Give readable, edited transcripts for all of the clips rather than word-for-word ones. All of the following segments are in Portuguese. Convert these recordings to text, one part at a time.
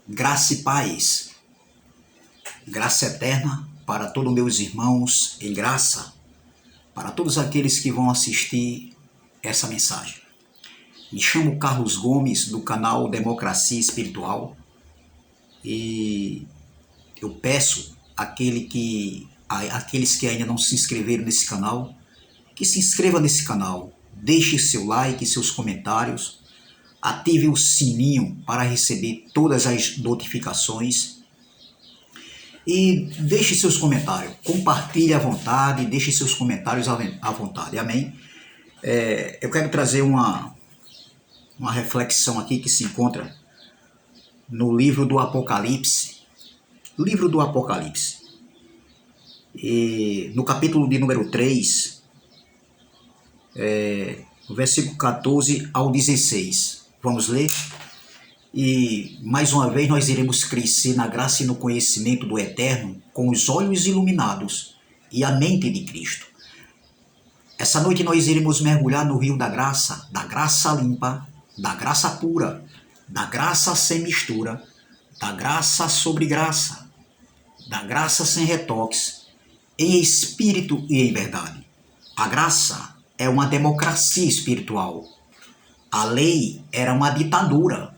Graça e paz, graça eterna para todos meus irmãos em graça, para todos aqueles que vão assistir essa mensagem. Me chamo Carlos Gomes, do canal Democracia Espiritual, e eu peço àqueles que ainda não se inscreveram nesse canal, que se inscreva nesse canal, deixe seu like, seus comentários, ative o sininho para receber todas as notificações e deixe seus comentários. Compartilhe à vontade, deixe seus comentários à vontade. Amém? Eu quero trazer uma reflexão aqui que se encontra no livro do Apocalipse. Livro do Apocalipse. E no capítulo de número 3, no versículo 14 ao 16. Vamos ler? E mais uma vez nós iremos crescer na graça e no conhecimento do Eterno, com os olhos iluminados e a mente de Cristo. Essa noite nós iremos mergulhar no rio da graça limpa, da graça pura, da graça sem mistura, da graça sobre graça, da graça sem retoques, em espírito e em verdade. A graça é uma democracia espiritual. A lei era uma ditadura,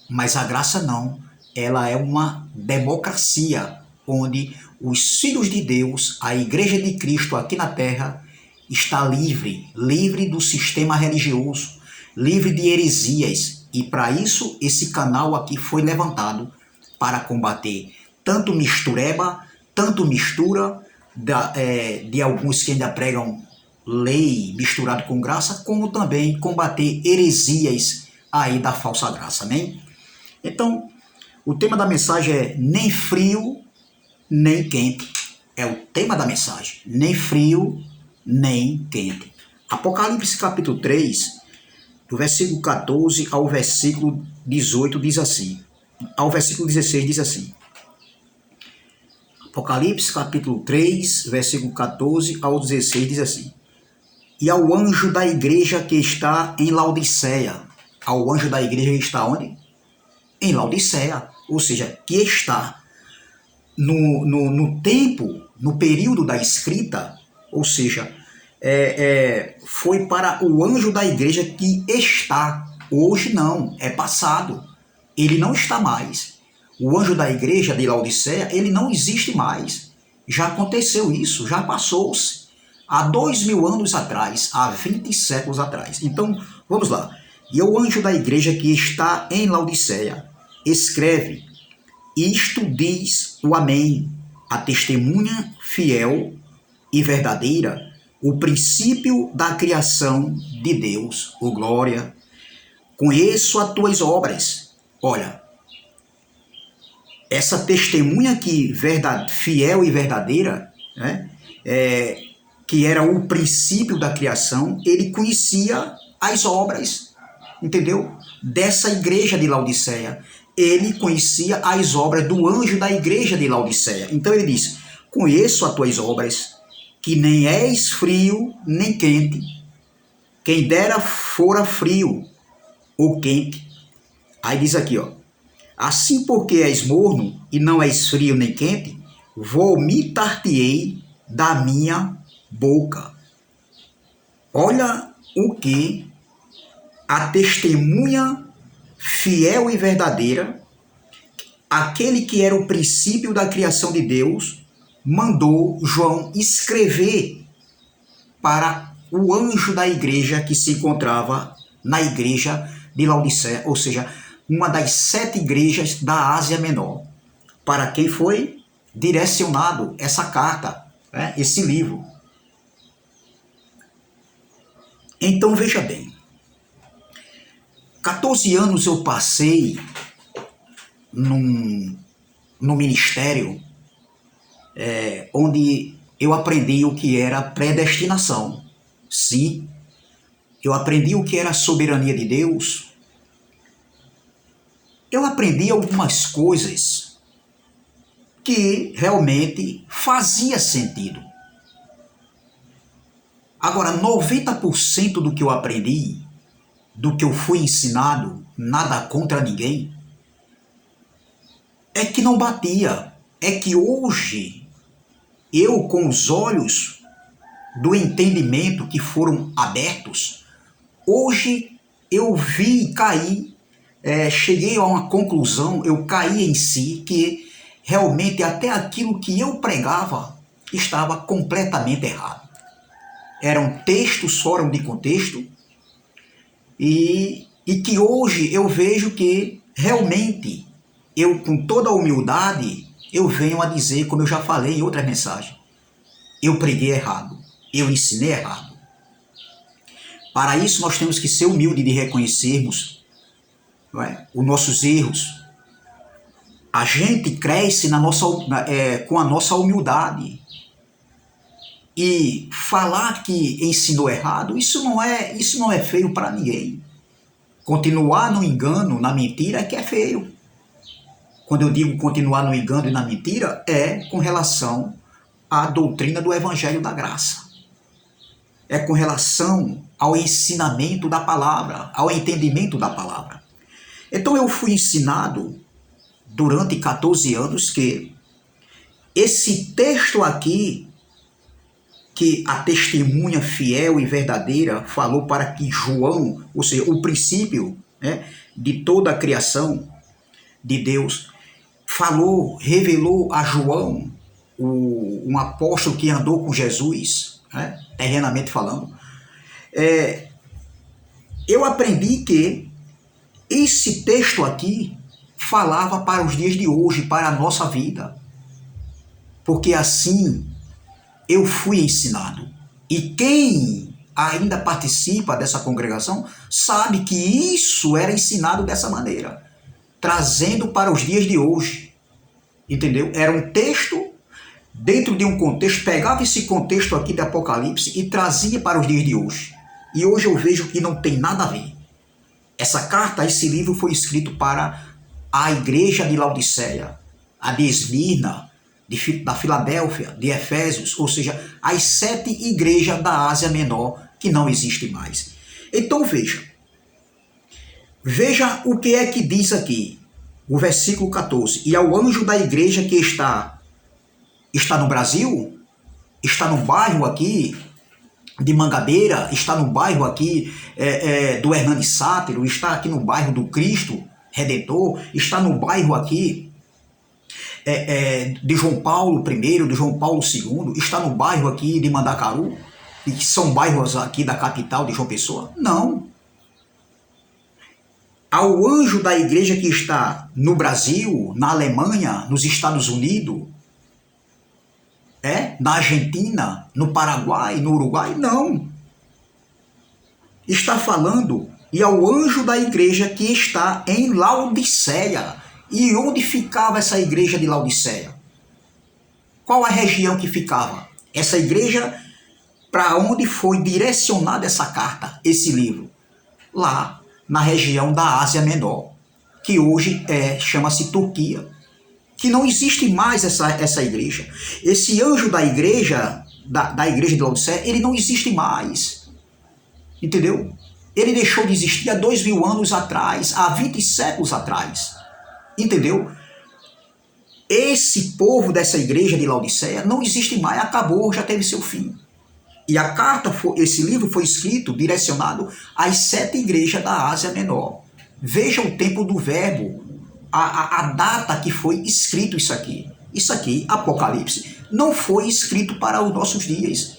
mas a graça não. Ela é uma democracia, onde os filhos de Deus, a Igreja de Cristo aqui na Terra, está livre do sistema religioso, livre de heresias. E para isso, esse canal aqui foi levantado para combater tanto mistureba, tanto mistura de alguns que ainda pregam lei misturado com graça, como também combater heresias aí da falsa graça, amém? Então, o tema da mensagem é nem frio, nem quente. É o tema da mensagem, nem frio, nem quente. Apocalipse capítulo 3, do versículo 14 ao versículo 18 diz assim, ao versículo 16 diz assim. Apocalipse capítulo 3, versículo 14 ao 16 diz assim. E ao anjo da igreja que está em Laodiceia. Ao anjo da igreja que está onde? Em Laodiceia. Ou seja, que está no tempo, no período da escrita, ou seja, foi para o anjo da igreja que está. Hoje não, é passado. Ele não está mais. O anjo da igreja de Laodiceia, ele não existe mais. Já aconteceu isso, já passou-se. Há 2000 anos atrás, há 20 séculos atrás. Então, vamos lá. E o anjo da igreja que está em Laodiceia escreve, isto diz o Amém, a testemunha fiel e verdadeira, o princípio da criação de Deus, o glória. Conheço as tuas obras. Olha, essa testemunha aqui, fiel e verdadeira, né, que era o princípio da criação, ele conhecia as obras, entendeu? Dessa igreja de Laodiceia. Ele conhecia as obras do anjo da igreja de Laodiceia. Então ele diz, conheço as tuas obras, que nem és frio nem quente. Quem dera fora frio ou quente. Aí diz aqui, ó, assim porque és morno e não és frio nem quente, vomitar-te-ei da minha boca. Olha o que a testemunha fiel e verdadeira, aquele que era o princípio da criação de Deus, mandou João escrever para o anjo da igreja que se encontrava na igreja de Laodiceia, ou seja, uma das 7 igrejas da Ásia Menor. Para quem foi direcionado essa carta, né, esse livro. Então veja bem, 14 anos eu passei no ministério onde eu aprendi o que era predestinação. Sim, eu aprendi o que era a soberania de Deus. Eu aprendi algumas coisas que realmente fazia sentido. Agora, 90% do que eu aprendi, do que eu fui ensinado, nada contra ninguém, é que não batia. É que hoje, eu com os olhos do entendimento que foram abertos, hoje eu vi e caí, cheguei a uma conclusão, eu caí em si, que realmente até aquilo que eu pregava estava completamente errado. Eram textos fora de contexto, e que hoje eu vejo que realmente, eu com toda a humildade, eu venho a dizer, como eu já falei em outra mensagem, eu preguei errado, eu ensinei errado. Para isso nós temos que ser humildes de reconhecermos, não é, os nossos erros. A gente cresce com a nossa humildade. E falar que ensinou errado, isso não é feio para ninguém. Continuar no engano, na mentira, é que é feio. Quando eu digo continuar no engano e na mentira, é com relação à doutrina do Evangelho da Graça. É com relação ao ensinamento da palavra, ao entendimento da palavra. Então eu fui ensinado durante 14 anos que esse texto aqui, que a testemunha fiel e verdadeira falou para que João, ou seja, o princípio, né, de toda a criação de Deus, falou, revelou a João, um apóstolo que andou com Jesus, né, terrenamente falando. Eu aprendi que esse texto aqui falava para os dias de hoje, para a nossa vida, porque assim eu fui ensinado. E quem ainda participa dessa congregação sabe que isso era ensinado dessa maneira, trazendo para os dias de hoje. Entendeu? Era um texto dentro de um contexto, pegava esse contexto aqui de Apocalipse e trazia para os dias de hoje. E hoje eu vejo que não tem nada a ver. Essa carta, esse livro foi escrito para a igreja de Laodiceia, a de Esmirna, da Filadélfia, de Efésios, ou seja, as 7 igrejas da Ásia Menor que não existem mais. Então veja o que é que diz aqui, o versículo 14. E ao anjo da igreja que está no Brasil, está no bairro aqui de Mangabeira, está no bairro aqui do Hernani Sátiro, está aqui no bairro do Cristo Redentor, está no bairro aqui de João Paulo I, de João Paulo II, está no bairro aqui de Mandacaru, que são bairros aqui da capital de João Pessoa? Não. Ao anjo da igreja que está no Brasil, na Alemanha, nos Estados Unidos, na Argentina, no Paraguai, no Uruguai? Não. Está falando, e ao anjo da igreja que está em Laodiceia. E onde ficava essa igreja de Laodiceia? Qual a região que ficava? Essa igreja, para onde foi direcionada essa carta, esse livro? Lá, na região da Ásia Menor, que hoje chama-se Turquia, que não existe mais essa igreja. Esse anjo da igreja, da igreja de Laodiceia, ele não existe mais. Entendeu? Ele deixou de existir há 2000 anos atrás, há 20 séculos atrás. Entendeu? Esse povo dessa igreja de Laodiceia não existe mais, acabou, já teve seu fim. E a carta, esse livro foi escrito, direcionado às 7 igrejas da Ásia Menor. Veja o tempo do verbo, a data que foi escrito isso aqui. Isso aqui, Apocalipse, não foi escrito para os nossos dias.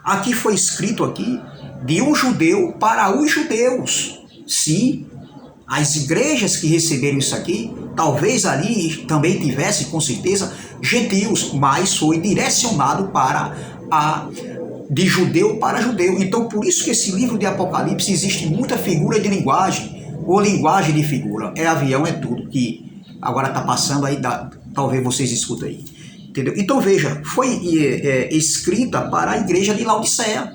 Aqui foi escrito aqui de um judeu para os judeus. Sim, as igrejas que receberam isso aqui, talvez ali também tivesse, com certeza, gentios, mas foi direcionado de judeu para judeu. Então, por isso que esse livro de Apocalipse existe muita figura de linguagem, ou linguagem de figura. É avião, é tudo, que agora está passando aí, talvez vocês escutem aí. Entendeu? Então, veja, foi escrita para a igreja de Laodiceia.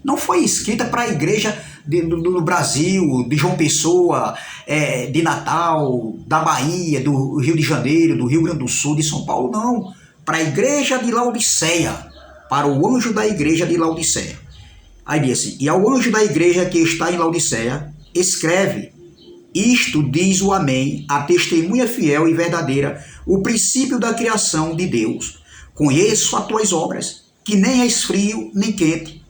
Não foi escrita para a igreja do Brasil, de João Pessoa, de Natal, da Bahia, do Rio de Janeiro, do Rio Grande do Sul, de São Paulo, não. Para a igreja de Laodiceia, para o anjo da igreja de Laodiceia. Aí diz assim, e ao anjo da igreja que está em Laodiceia, escreve, Isto diz o Amém, a testemunha fiel e verdadeira, o princípio da criação de Deus. Conheço as tuas obras, que nem és frio nem quente.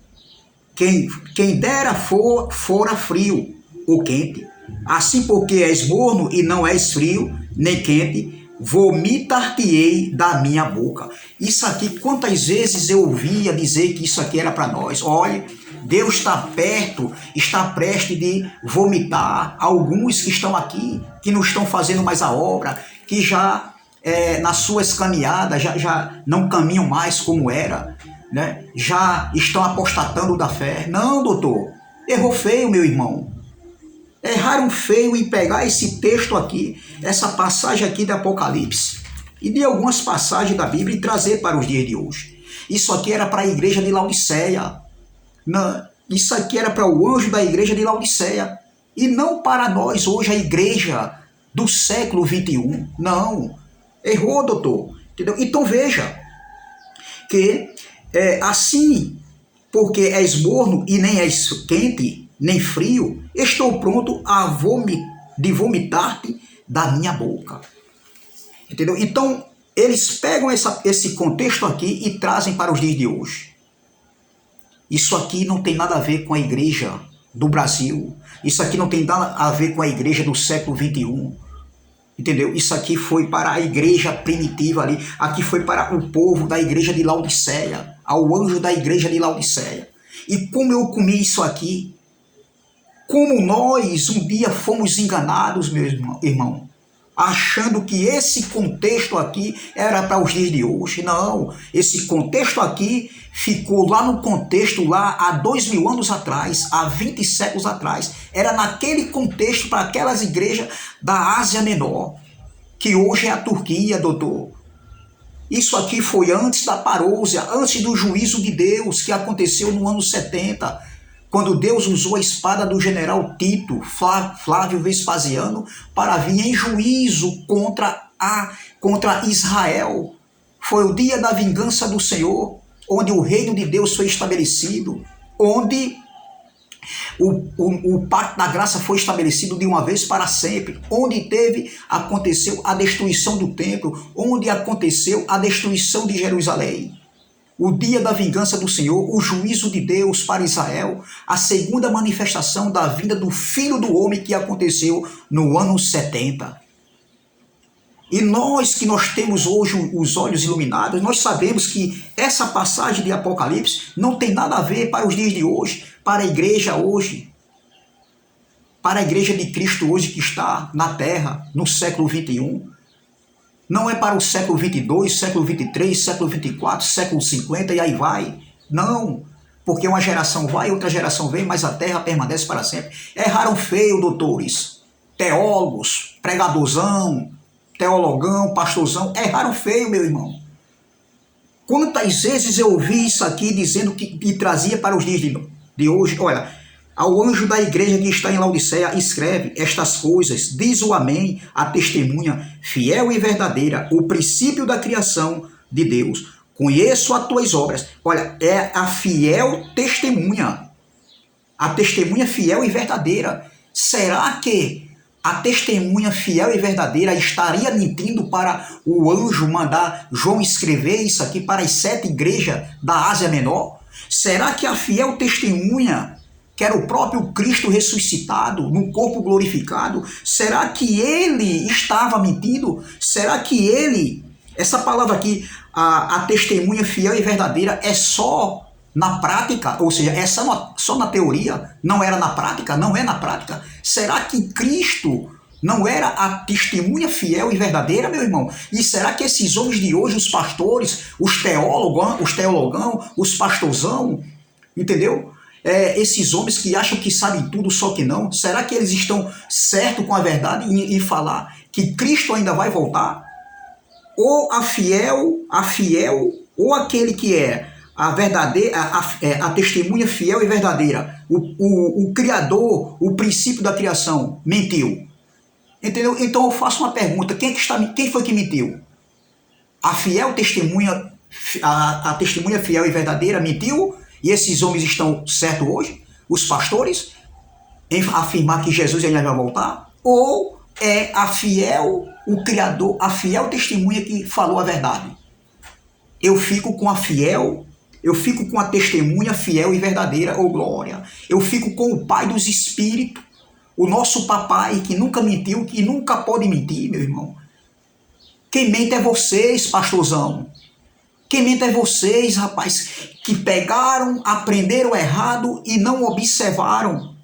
Quem dera fora frio ou quente. Assim porque és morno e não és frio nem quente, vomitar-te-ei da minha boca. Isso aqui, quantas vezes eu ouvia dizer que isso aqui era para nós. Olha, Deus está perto, está prestes de vomitar alguns que estão aqui, que não estão fazendo mais a obra, que já nas suas caminhadas já não caminham mais como era, né? Já estão apostatando da fé. Não, doutor, errou feio, meu irmão. Erraram feio em pegar esse texto aqui, essa passagem aqui de Apocalipse e de algumas passagens da Bíblia e trazer para os dias de hoje. Isso aqui era para a igreja de Laodiceia. Não, isso aqui era para o anjo da igreja de Laodiceia e não para nós hoje, a igreja do século 21. Não, errou, doutor. Entendeu? Então veja que assim, porque és morno e nem és quente, nem frio, estou pronto de vomitar-te da minha boca. Entendeu? Então, eles pegam esse contexto aqui e trazem para os dias de hoje. Isso aqui não tem nada a ver com a igreja do Brasil. Isso aqui não tem nada a ver com a igreja do século 21. Entendeu? Isso aqui foi para a igreja primitiva ali. Aqui foi para o povo da igreja de Laodiceia, ao anjo da igreja de Laodiceia. E como eu comi isso aqui, como nós um dia fomos enganados, meu irmão, achando que esse contexto aqui era para os dias de hoje. Não, esse contexto aqui ficou lá no contexto lá há 2000 anos atrás, há 20 séculos atrás. Era naquele contexto para aquelas igrejas da Ásia Menor, que hoje é a Turquia, doutor. Isso aqui foi antes da parousia, antes do juízo de Deus, que aconteceu no ano 70, quando Deus usou a espada do general Tito, Flávio Vespasiano, para vir em juízo contra Israel. Foi o dia da vingança do Senhor, onde o reino de Deus foi estabelecido, onde o pacto da graça foi estabelecido de uma vez para sempre, onde aconteceu a destruição do templo, onde aconteceu a destruição de Jerusalém. O dia da vingança do Senhor, o juízo de Deus para Israel, a segunda manifestação da vinda do Filho do Homem que aconteceu no ano 70. E nós que nós temos hoje os olhos iluminados, nós sabemos que essa passagem de Apocalipse não tem nada a ver para os dias de hoje, para a igreja hoje, para a igreja de Cristo hoje que está na terra, no século 21. Não é para o século 22, século 23, século 24, século 50 e aí vai. Não, porque uma geração vai, outra geração vem, mas a terra permanece para sempre. Erraram feio, doutores, teólogos, pregadorzão, teologão, pastorzão, erraram feio, meu irmão. Quantas vezes eu ouvi isso aqui dizendo que trazia para os dias de hoje? Olha, ao anjo da igreja que está em Laodiceia, escreve estas coisas, diz o Amém, a testemunha fiel e verdadeira, o princípio da criação de Deus. Conheço as tuas obras. Olha, é a fiel testemunha. A testemunha fiel e verdadeira. Será que a testemunha fiel e verdadeira estaria mentindo para o anjo mandar João escrever isso aqui para as 7 igrejas da Ásia Menor? Será que a fiel testemunha, que era o próprio Cristo ressuscitado, no corpo glorificado, será que ele estava mentindo? Será que ele, essa palavra aqui, a testemunha fiel e verdadeira, é só na prática? Ou seja, é só na teoria? Não era na prática? Não é na prática? Será que Cristo não era a testemunha fiel e verdadeira, meu irmão? E será que esses homens de hoje, os pastores, os teologão, os pastorzão, entendeu? Esses homens que acham que sabem tudo, só que não, será que eles estão certos com a verdade em falar que Cristo ainda vai voltar? Ou a fiel, ou aquele que é a verdadeira, a testemunha fiel e verdadeira, o Criador, o princípio da criação, mentiu? Entendeu? Então eu faço uma pergunta, quem foi que mentiu? A fiel testemunha, a testemunha fiel e verdadeira mentiu? E esses homens estão certos hoje? Os pastores? Em afirmar que Jesus ainda vai voltar? ou é a fiel, o Criador, a fiel testemunha que falou a verdade? Eu fico com a fiel, eu fico com a testemunha fiel e verdadeira, ô glória. Eu fico com o Pai dos Espíritos, o nosso papai que nunca mentiu, que nunca pode mentir, meu irmão. Quem mente é vocês, pastorzão. Quem mente é vocês, rapaz, que pegaram, aprenderam errado e não observaram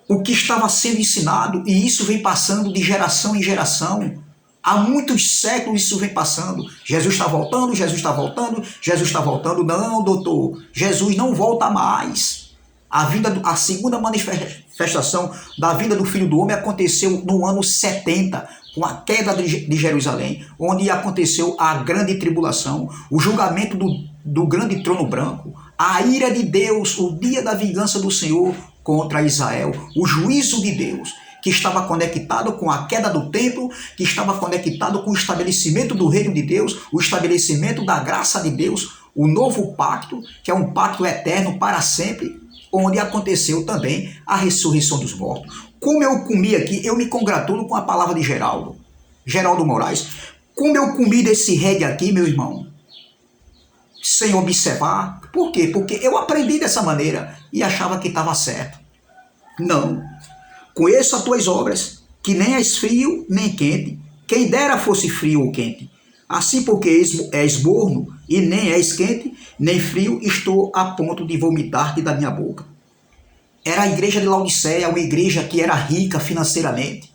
o que estava sendo ensinado, e isso vem passando de geração em geração. Há muitos séculos isso vem passando. Jesus está voltando, Jesus está voltando, Jesus está voltando. Não, doutor, Jesus não volta mais. A segunda manifestação da vinda do Filho do Homem aconteceu no ano 70, com a queda de Jerusalém, onde aconteceu a grande tribulação, o julgamento do grande trono branco, a ira de Deus, o dia da vingança do Senhor contra Israel, o juízo de Deus, que estava conectado com a queda do templo, que estava conectado com o estabelecimento do reino de Deus, o estabelecimento da graça de Deus, o novo pacto, que é um pacto eterno para sempre, onde aconteceu também a ressurreição dos mortos. Como eu comi aqui, eu me congratulo com a palavra de Geraldo Moraes. Como eu comi desse reggae aqui, meu irmão, sem observar. Por quê? Porque eu aprendi dessa maneira e achava que estava certo. Não. Conheço as tuas obras, que nem és frio nem quente. Quem dera fosse frio ou quente. Assim, porque és morno e nem és quente, nem frio, estou a ponto de vomitar-te da minha boca. Era a igreja de Laodiceia, uma igreja que era rica financeiramente,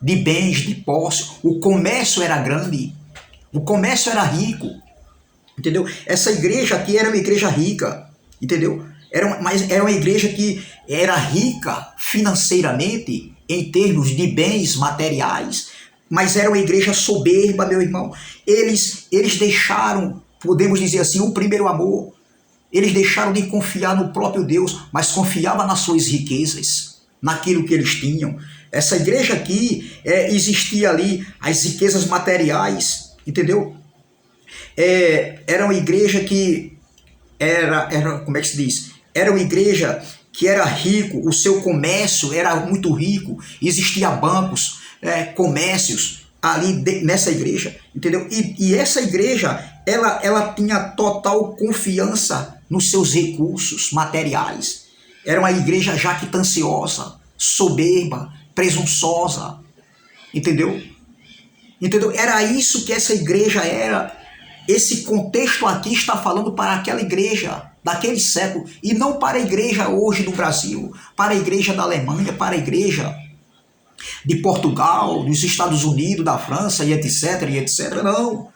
de bens, de posse. O comércio era grande, o comércio era rico, entendeu? Essa igreja aqui era uma igreja rica, entendeu? Mas era uma igreja que era rica financeiramente, em termos de bens materiais, mas era uma igreja soberba, meu irmão. Eles deixaram, podemos dizer assim, o primeiro amor. Eles deixaram de confiar no próprio Deus, mas confiavam nas suas riquezas, naquilo que eles tinham. Essa igreja aqui, existia ali as riquezas materiais, entendeu? Era uma igreja que como é que se diz? Era uma igreja que era rico, o seu comércio era muito rico, existia bancos, comércios ali nessa igreja, entendeu? E essa igreja, ela tinha total confiança nos seus recursos materiais. Era uma igreja jactanciosa, soberba, presunçosa, entendeu? Era isso que essa igreja era. Esse contexto aqui está falando para aquela igreja daquele século, e não para a igreja hoje do Brasil, para a igreja da Alemanha, para a igreja de Portugal, dos Estados Unidos, da França, e etc, não.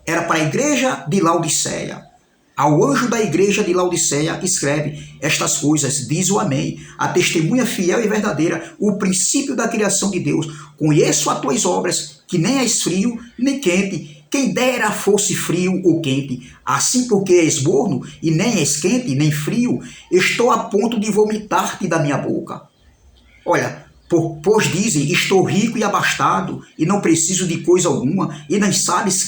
Era para a igreja de Laodiceia. Ao anjo da igreja de Laodiceia escreve estas coisas, diz o Amém, a testemunha fiel e verdadeira, o princípio da criação de Deus. Conheço as tuas obras, que nem és frio, nem quente. Quem dera fosse frio ou quente. Assim, porque és morno, e nem és quente, nem frio, estou a ponto de vomitar-te da minha boca. Olha, pois dizem, estou rico e abastado, e não preciso de coisa alguma, e nem sabes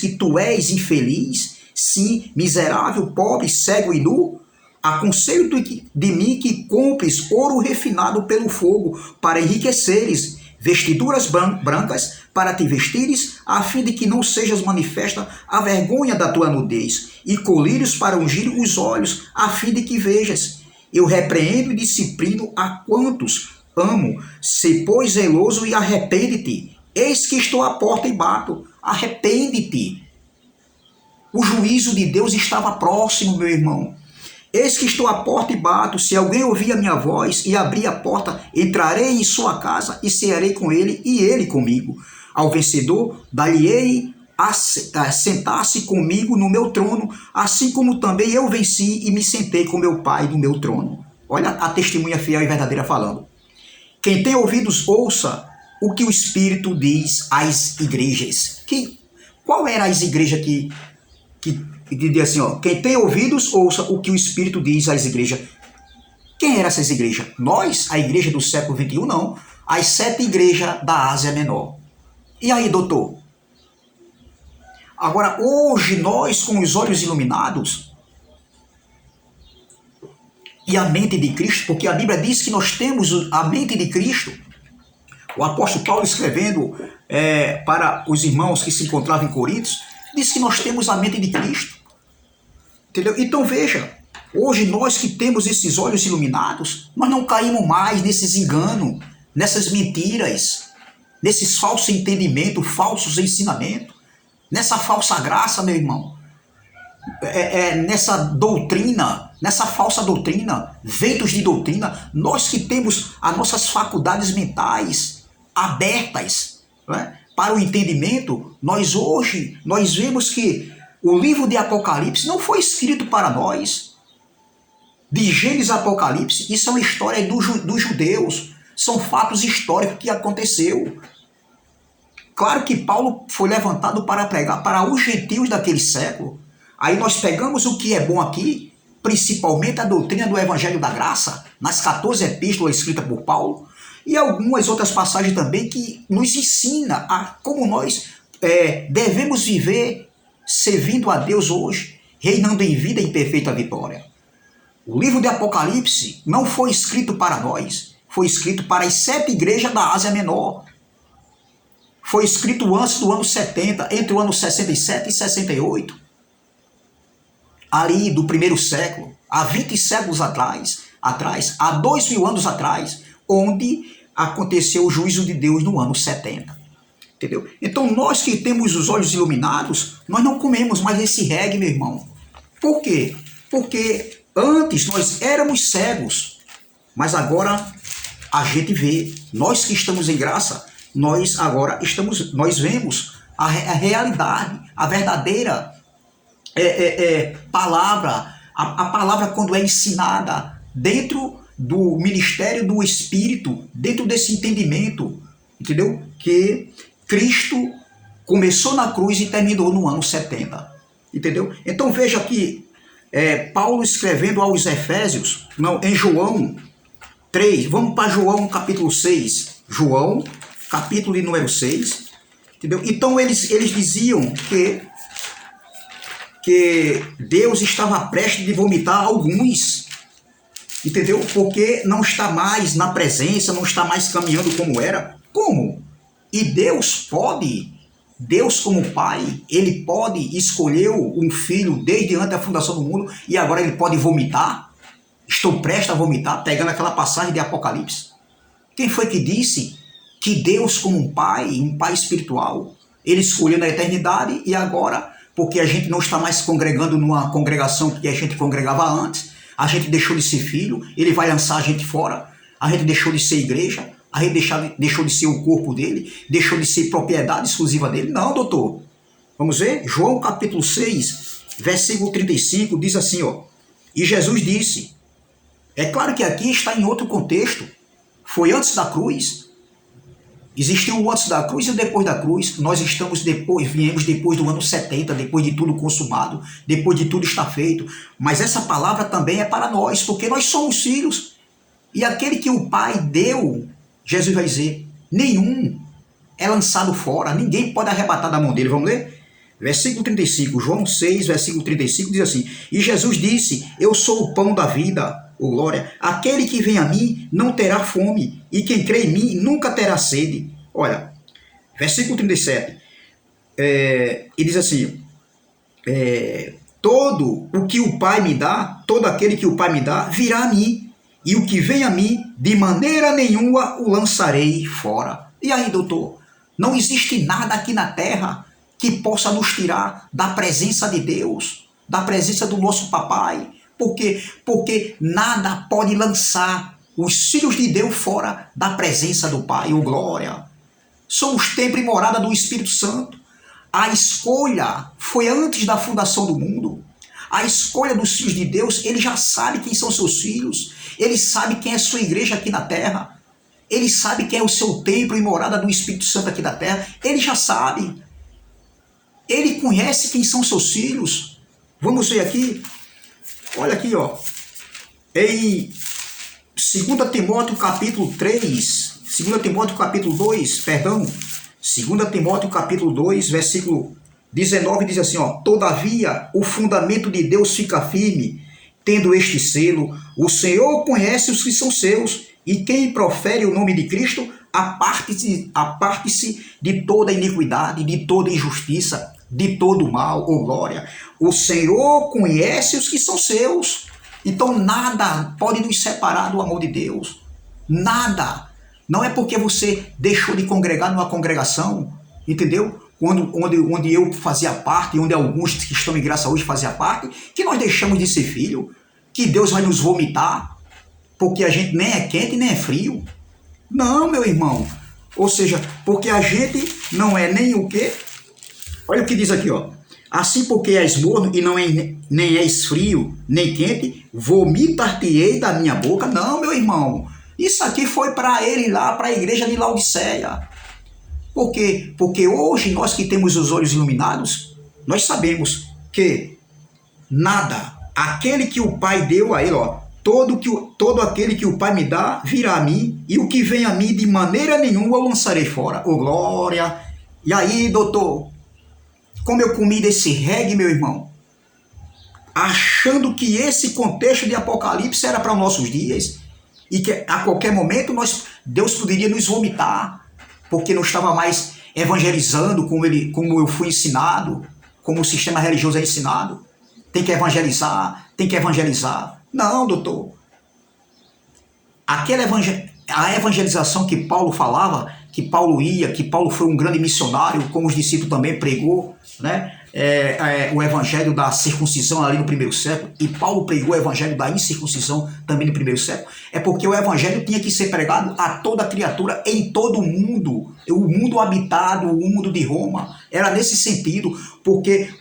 que tu és infeliz, sim, miserável, pobre, cego e nu? Aconselho de mim que compres ouro refinado pelo fogo, para enriqueceres, vestiduras brancas, para te vestires, a fim de que não sejas manifesta a vergonha da tua nudez, e colírios para ungir os olhos, a fim de que vejas. Eu repreendo e disciplino a quantos amo. Se, pois, zeloso e arrepende-te. Eis que estou à porta e bato. Arrepende-te. O juízo de Deus estava próximo, meu irmão. Eis que estou à porta e bato. Se alguém ouvir a minha voz e abrir a porta, entrarei em sua casa e cearei com ele e ele comigo. Ao vencedor, dar-lhe-ei a sentar-se comigo no meu trono, assim como também eu venci e me sentei com meu Pai no meu trono. Olha a testemunha fiel e verdadeira falando. Quem tem ouvidos, ouça o que o Espírito diz às igrejas. Qual era as igrejas que dizia assim, ó, quem tem ouvidos, ouça o que o Espírito diz às igrejas. Quem eram essas igrejas? Nós, a igreja do século XXI, não. As 7 igrejas da Ásia Menor. E aí, doutor? Agora, hoje, nós, com os olhos iluminados, e a mente de Cristo, porque a Bíblia diz que nós temos a mente de Cristo. O apóstolo Paulo, escrevendo para os irmãos que se encontravam em Coríntios, diz que nós temos a mente de Cristo. Entendeu? Então veja, hoje nós que temos esses olhos iluminados, nós não caímos mais nesses enganos, nessas mentiras, nesses falsos entendimentos, falsos ensinamentos, nessa falsa graça, meu irmão. Nessa doutrina, nessa falsa doutrina, ventos de doutrina, nós que temos as nossas faculdades mentais abertas, né, para o entendimento, nós vemos que o livro de Apocalipse não foi escrito para nós. De Gênesis a Apocalipse, isso é uma história dos judeus, são fatos históricos que aconteceu. Claro que Paulo foi levantado para pregar para os gentios daquele século. Aí nós pegamos o que é bom aqui, principalmente a doutrina do Evangelho da Graça, nas 14 epístolas escritas por Paulo, e algumas outras passagens também que nos ensina a como nós devemos viver servindo a Deus hoje, reinando em vida e em perfeita vitória. O livro de Apocalipse não foi escrito para nós, foi escrito para as 7 igrejas da Ásia Menor. Foi escrito antes do ano 70, entre o ano 67 e 68. Ali do primeiro século, há 20 séculos atrás, há 2000 anos atrás, onde aconteceu o juízo de Deus no ano 70. Entendeu? Então nós que temos os olhos iluminados, nós não comemos mais esse reggae, meu irmão. Por quê? Porque antes nós éramos cegos, mas agora a gente vê. Nós que estamos em graça, nós vemos a realidade, a verdadeira palavra, a palavra quando é ensinada dentro do ministério do Espírito, dentro desse entendimento, entendeu? Que Cristo começou na cruz e terminou no ano 70, entendeu? Então veja aqui, Paulo escrevendo aos Efésios, em João 3, vamos para João capítulo 6, João capítulo de número 6, entendeu? Então eles diziam que Deus estava prestes de vomitar alguns, entendeu? Porque não está mais na presença, não está mais caminhando como era. Como? E Deus como Pai, Ele pode escolher um filho desde antes da fundação do mundo e agora Ele pode vomitar? Estou prestes a vomitar, pegando aquela passagem de Apocalipse. Quem foi que disse que Deus como um Pai espiritual, Ele escolheu na eternidade e agora, porque a gente não está mais congregando numa congregação que a gente congregava antes, a gente deixou de ser filho, Ele vai lançar a gente fora, a gente deixou de ser igreja, a gente deixou de ser o corpo dele, deixou de ser propriedade exclusiva dele. Não, doutor. Vamos ver? João capítulo 6, versículo 35, diz assim, ó. E Jesus disse, é claro que aqui está em outro contexto, foi antes da cruz. Existiu o antes da cruz e o depois da cruz. Nós viemos depois do ano 70, depois de tudo consumado, depois de tudo estar feito. Mas essa palavra também é para nós, porque nós somos filhos. E aquele que o Pai deu, Jesus vai dizer, nenhum é lançado fora, ninguém pode arrebatar da mão dele. Vamos ler? Versículo 35, João 6, versículo 35, diz assim, e Jesus disse, eu sou o pão da vida, ô glória, aquele que vem a mim não terá fome, e quem crê em mim nunca terá sede. Olha, versículo 37, e diz assim, todo o que o Pai me dá, todo aquele que o Pai me dá, virá a mim, e o que vem a mim, de maneira nenhuma o lançarei fora. E aí, doutor, não existe nada aqui na terra que possa nos tirar da presença de Deus, da presença do nosso papai. Por quê? Porque nada pode lançar os filhos de Deus fora da presença do Pai, ô glória. Somos templo e morada do Espírito Santo. A escolha foi antes da fundação do mundo. A escolha dos filhos de Deus, ele já sabe quem são seus filhos. Ele sabe quem é sua igreja aqui na terra. Ele sabe quem é o seu templo e morada do Espírito Santo aqui na terra. Ele já sabe. Ele conhece quem são seus filhos. Vamos ver aqui. Olha aqui, ó. Em 2 Timóteo capítulo 3, 2 Timóteo capítulo 2, perdão. 2 Timóteo capítulo 2, versículo 19, diz assim, ó. Todavia, o fundamento de Deus fica firme, tendo este selo, o Senhor conhece os que são seus, e quem profere o nome de Cristo, aparte-se de toda iniquidade, de toda injustiça, de todo mal, ou glória. O Senhor conhece os que são seus. Então nada pode nos separar do amor de Deus. Nada. Não é porque você deixou de congregar numa congregação, entendeu? Onde eu fazia parte, onde alguns que estão em graça hoje faziam parte, que nós deixamos de ser filho, que Deus vai nos vomitar, porque a gente nem é quente nem é frio. Não, meu irmão. Ou seja, porque a gente não é nem o quê? Olha o que diz aqui, ó. Assim porque és morno e nem és frio, nem quente, vomitar-te-ei da minha boca. Não, meu irmão. Isso aqui foi para ele lá, para a igreja de Laodiceia. Por quê? Porque hoje nós que temos os olhos iluminados, nós sabemos que nada, aquele que o Pai deu a ele, ó, todo aquele que o Pai me dá, virá a mim, e o que vem a mim de maneira nenhuma eu lançarei fora. Ô glória! E aí, doutor, como eu comi desse reggae, meu irmão, achando que esse contexto de Apocalipse era para os nossos dias, e que a qualquer momento Deus poderia nos vomitar, porque não estava mais evangelizando como eu fui ensinado, como o sistema religioso é ensinado. Tem que evangelizar, tem que evangelizar. Não, doutor. A evangelização que Paulo falava, que Paulo ia, que Paulo foi um grande missionário, como os discípulos também pregou, né? O evangelho da circuncisão ali no primeiro século, e Paulo pregou o evangelho da incircuncisão também no primeiro século, é porque o evangelho tinha que ser pregado a toda criatura em todo o mundo habitado, o mundo de Roma, era nesse sentido, porque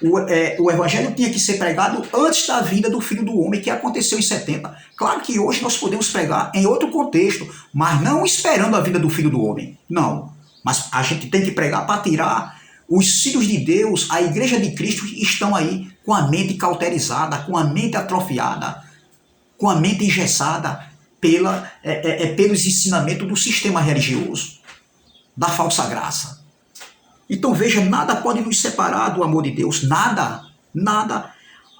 o evangelho tinha que ser pregado antes da vinda do Filho do Homem, que aconteceu em 70. Claro que hoje nós podemos pregar em outro contexto, mas não esperando a vinda do Filho do Homem, não, mas a gente tem que pregar para tirar. Os filhos de Deus, a igreja de Cristo, estão aí com a mente cauterizada, com a mente atrofiada, com a mente engessada pelos ensinamentos do sistema religioso, da falsa graça. Então veja, nada pode nos separar do amor de Deus, nada, nada.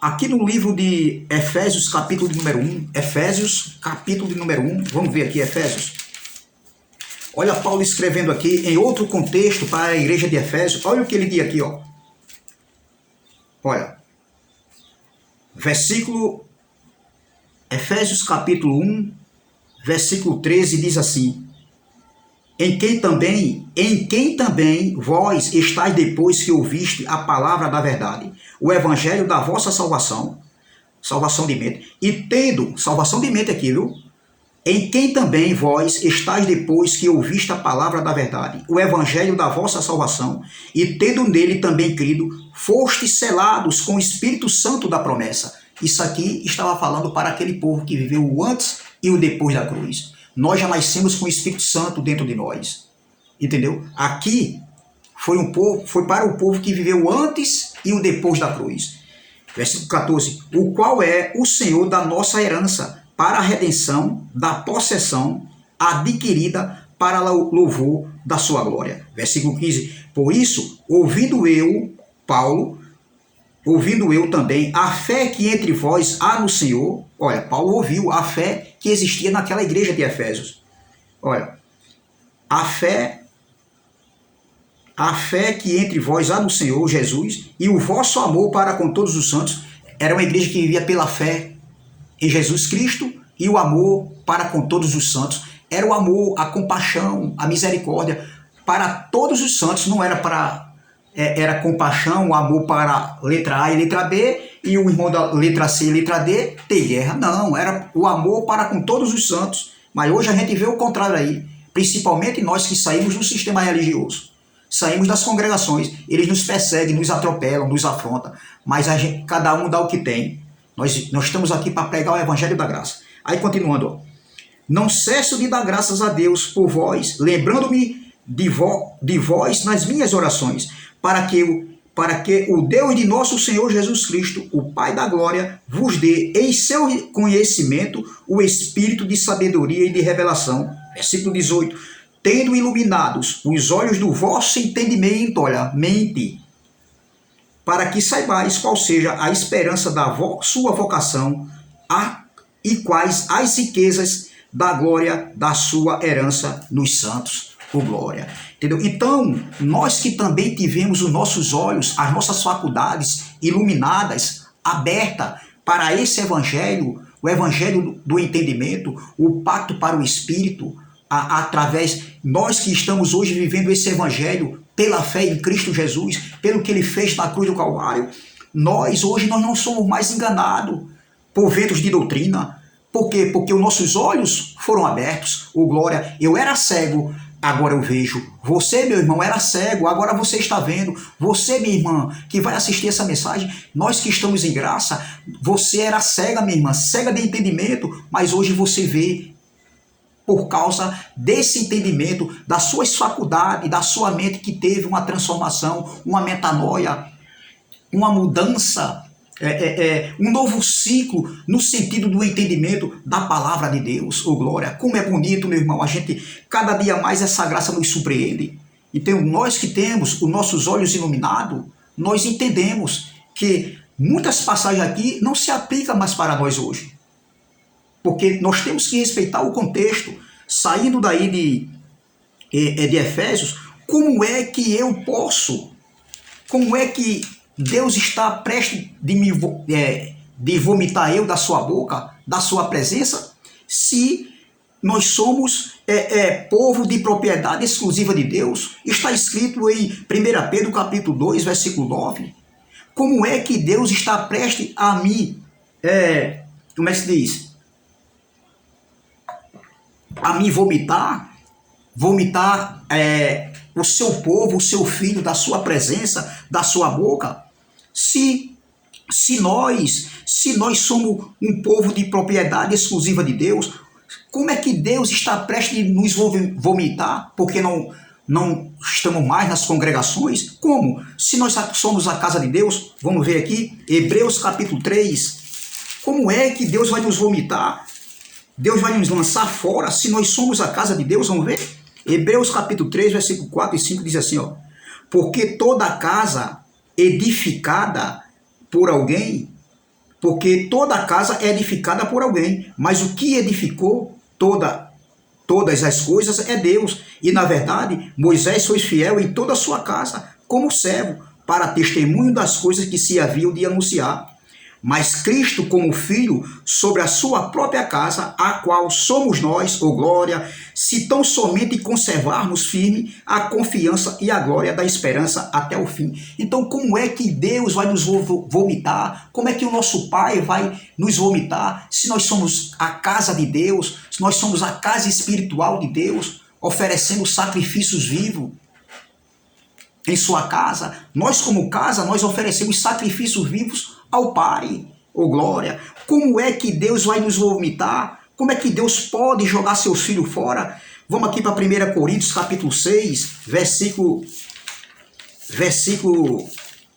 Aqui no livro de Efésios, capítulo de número 1, Efésios, capítulo de número 1, vamos ver aqui Efésios. Olha Paulo escrevendo aqui em outro contexto para a igreja de Efésios. Olha o que ele diz aqui, ó. Olha. Efésios capítulo 1, versículo 13 diz assim: em quem também vós estáis depois que ouviste a palavra da verdade, o evangelho da vossa salvação de mente, e tendo, salvação de mente aqui, viu? Em quem também vós estáis depois que ouviste a palavra da verdade, o evangelho da vossa salvação, e tendo nele também crido, fostes selados com o Espírito Santo da promessa. Isso aqui estava falando para aquele povo que viveu o antes e o depois da cruz. Nós já nascemos com o Espírito Santo dentro de nós. Entendeu? Aqui foi para o povo que viveu o antes e o depois da cruz. Versículo 14. O qual é o Senhor da nossa herança, para a redenção da possessão adquirida para o louvor da sua glória. Versículo 15. Por isso, ouvindo eu também a fé que entre vós há no Senhor. Olha, Paulo ouviu a fé que existia naquela igreja de Efésios. Olha, a fé que entre vós há no Senhor Jesus, e o vosso amor para com todos os santos. Era uma igreja que vivia pela fé em Jesus Cristo, e o amor para com todos os santos. Era o amor, a compaixão, a misericórdia para todos os santos. Não era para... era compaixão, o amor para letra A e letra B, e o irmão da letra C e letra D ter guerra. Não, era o amor para com todos os santos. Mas hoje a gente vê o contrário aí. Principalmente nós que saímos do sistema religioso. Saímos das congregações. Eles nos perseguem, nos atropelam, nos afrontam. Mas cada um dá o que tem. Nós estamos aqui para pregar o evangelho da graça. Aí continuando, ó. Não cesso de dar graças a Deus por vós, lembrando-me de vós nas minhas orações, para que o Deus de nosso Senhor Jesus Cristo, o Pai da glória, vos dê em seu conhecimento o espírito de sabedoria e de revelação. Versículo 18. Tendo iluminados os olhos do vosso entendimento, olha, mente, para que saibais qual seja a esperança da sua vocação, e quais as riquezas da glória da sua herança nos santos. Por glória. Entendeu? Então, nós que também tivemos os nossos olhos, as nossas faculdades iluminadas, abertas para esse evangelho, o evangelho do entendimento, o pacto para o Espírito, através, nós que estamos hoje vivendo esse evangelho pela fé em Cristo Jesus, pelo que ele fez na cruz do Calvário, hoje nós não somos mais enganados por ventos de doutrina. Por quê? Porque os nossos olhos foram abertos. Oh, glória, eu era cego, agora eu vejo. Você, meu irmão, era cego, agora você está vendo. Você, minha irmã, que vai assistir essa mensagem, nós que estamos em graça, você era cega, minha irmã, cega de entendimento, mas hoje você vê por causa desse entendimento, da sua faculdade, da sua mente que teve uma transformação, uma metanoia, uma mudança, um novo ciclo no sentido do entendimento da palavra de Deus. Oh, glória! Como é bonito, meu irmão, a gente, cada dia mais essa graça nos surpreende. Então, nós que temos os nossos olhos iluminados, nós entendemos que muitas passagens aqui não se aplicam mais para nós hoje. Porque nós temos que respeitar o contexto. Saindo daí de Efésios, como é que eu posso, como é que Deus está prestes de vomitar eu da sua boca, da sua presença, se nós somos povo de propriedade exclusiva de Deus? Está escrito em 1 Pedro capítulo 2, versículo 9. Como é que Deus está prestes a mim, como é que se diz? A mim vomitar o seu povo, o seu filho da sua presença, da sua boca? Se nós somos um povo de propriedade exclusiva de Deus, como é que Deus está prestes a nos vomitar? Porque não estamos mais nas congregações? Como? Se nós somos a casa de Deus, vamos ver aqui, Hebreus capítulo 3, como é que Deus vai nos vomitar? Deus vai nos lançar fora se nós somos a casa de Deus? Vamos ver? Hebreus capítulo 3, versículo 4 e 5 diz assim, ó: porque toda casa edificada por alguém, mas o que edificou todas as coisas é Deus. E na verdade, Moisés foi fiel em toda a sua casa, como servo, para testemunho das coisas que se haviam de anunciar. Mas Cristo como Filho sobre a sua própria casa, a qual somos nós, oh glória, se tão somente conservarmos firme a confiança e a glória da esperança até o fim. Então, como é que Deus vai nos vomitar? Como é que o nosso Pai vai nos vomitar se nós somos a casa de Deus, se nós somos a casa espiritual de Deus, oferecendo sacrifícios vivos? Em sua casa, nós como casa, nós oferecemos sacrifícios vivos ao Pai, oh glória. Como é que Deus vai nos vomitar? Como é que Deus pode jogar seus filhos fora? Vamos aqui para 1 Coríntios capítulo 6, versículo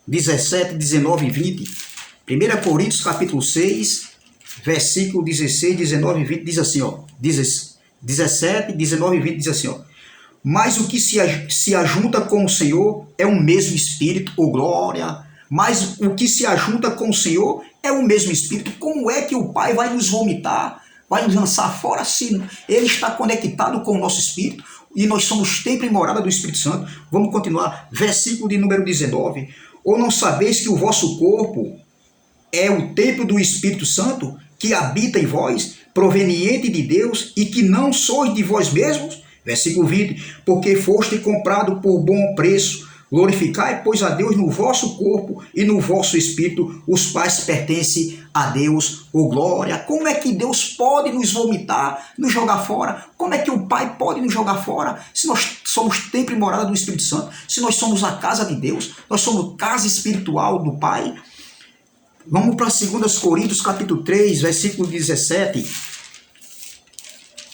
17, 19 e 20. 1 Coríntios capítulo 6, versículo 16, 19 e 20 diz assim, ó, 17, 19 e 20 diz assim, ó: mas o que se ajunta com o Senhor é um mesmo Espírito, oh glória. Mas o que se ajunta com o Senhor é o mesmo Espírito. Como é que o Pai vai nos vomitar, vai nos lançar fora, se Ele está conectado com o nosso Espírito e nós somos templo e morada do Espírito Santo? Vamos continuar, versículo de número 19. Ou não sabeis que o vosso corpo é o templo do Espírito Santo, que habita em vós, proveniente de Deus, e que não sois de vós mesmos? Versículo 20, porque foste comprado por bom preço, glorificai, pois, a Deus no vosso corpo e no vosso espírito, os quais pertencem a Deus, oh glória. Como é que Deus pode nos vomitar, nos jogar fora? Como é que o Pai pode nos jogar fora, se nós somos templo e morada do Espírito Santo, se nós somos a casa de Deus, nós somos casa espiritual do Pai? Vamos para 2 Coríntios capítulo 3, versículo 17.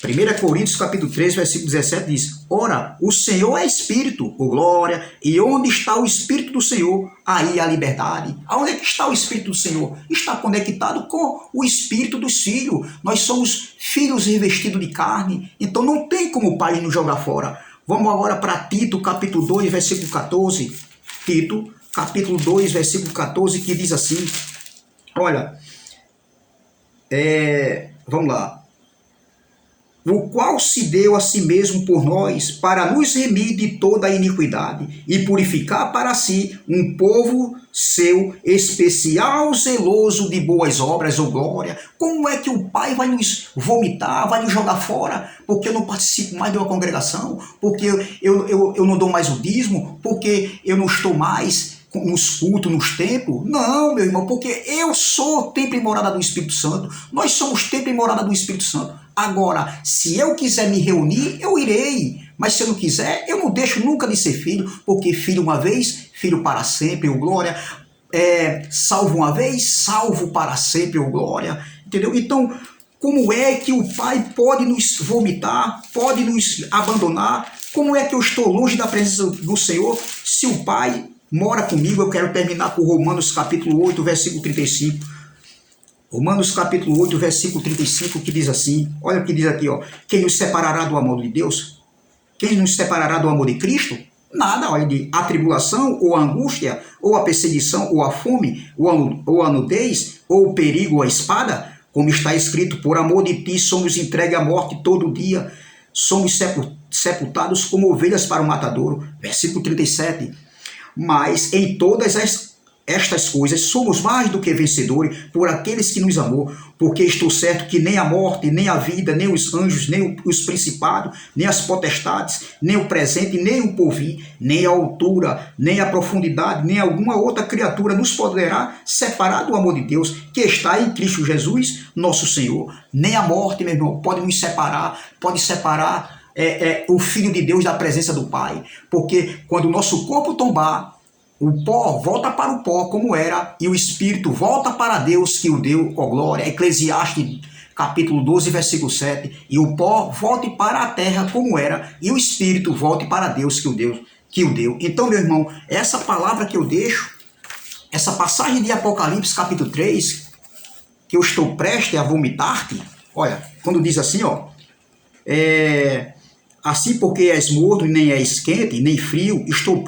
1 Coríntios capítulo 3, versículo 17 diz: ora, o Senhor é Espírito, oh glória, e onde está o Espírito do Senhor, aí a liberdade. Aonde é que está o Espírito do Senhor? Está conectado com o Espírito dos filhos. Nós somos filhos revestidos de carne, então não tem como o Pai nos jogar fora. Vamos agora para Tito capítulo 2, versículo 14. Tito capítulo 2, versículo 14, que diz assim, olha: Vamos lá. O qual se deu a si mesmo por nós, para nos remir de toda a iniquidade e purificar para si um povo seu especial, zeloso de boas obras, ou glória. Como é que o Pai vai nos vomitar, vai nos jogar fora, porque eu não participo mais de uma congregação, porque eu não dou mais o dízimo, porque eu não estou mais nos cultos, nos templos? Não, meu irmão, porque eu sou templo e morada do Espírito Santo. Nós somos templo e morada do Espírito Santo. Agora, se eu quiser me reunir, eu irei. Mas se eu não quiser, eu não deixo nunca de ser filho, porque filho uma vez, filho para sempre, ô glória. Salvo uma vez, salvo para sempre, ô glória. Entendeu? Então, como é que o Pai pode nos vomitar, pode nos abandonar? Como é que eu estou longe da presença do Senhor, se o Pai mora comigo? Eu quero terminar com Romanos capítulo 8, versículo 35. Romanos capítulo 8, versículo 35, que diz assim, olha o que diz aqui, ó. Quem nos separará do amor de Deus? Quem nos separará do amor de Cristo? Nada, olha, de a tribulação, ou a angústia, ou a perseguição, ou a fome, ou a nudez, ou o perigo, ou a espada, como está escrito, por amor de ti somos entregues à morte todo dia, somos sepultados como ovelhas para o matadouro. Versículo 37, mas em todas estas coisas somos mais do que vencedores por aqueles que nos amou, porque estou certo que nem a morte, nem a vida, nem os anjos, nem os principados, nem as potestades, nem o presente, nem o porvir, nem a altura, nem a profundidade, nem alguma outra criatura nos poderá separar do amor de Deus que está em Cristo Jesus, nosso Senhor. Nem a morte, meu irmão, pode nos separar, pode separar o Filho de Deus da presença do Pai, porque quando o nosso corpo tombar, o pó volta para o pó como era, e o Espírito volta para Deus que o deu, ó glória. Eclesiastes capítulo 12, versículo 7. E o pó volte para a terra como era, e o Espírito volte para Deus que o deu. Então, meu irmão, essa palavra que eu deixo, essa passagem de Apocalipse capítulo 3, que eu estou prestes a vomitar-te, olha, quando diz assim, ó, assim porque és morto, nem és quente, nem frio, estou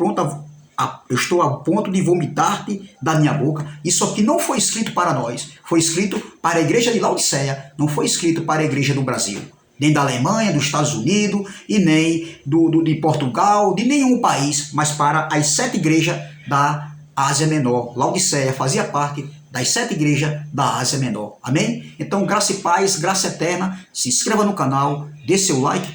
a ponto de vomitar-te da minha boca. Isso aqui não foi escrito para nós, foi escrito para a igreja de Laodiceia, não foi escrito para a igreja do Brasil, nem da Alemanha, dos Estados Unidos, e nem de Portugal, de nenhum país, mas para as 7 igrejas da Ásia Menor. Laodiceia fazia parte das 7 igrejas da Ásia Menor. Amém? Então, graça e paz, graça eterna. Se inscreva no canal, dê seu like,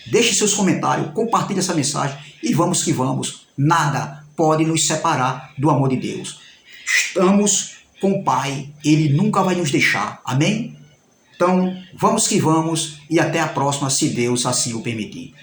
deixe seus comentários, compartilhe essa mensagem e vamos que vamos. Nada pode nos separar do amor de Deus. Estamos com o Pai, Ele nunca vai nos deixar. Amém? Então, vamos que vamos e até a próxima, se Deus assim o permitir.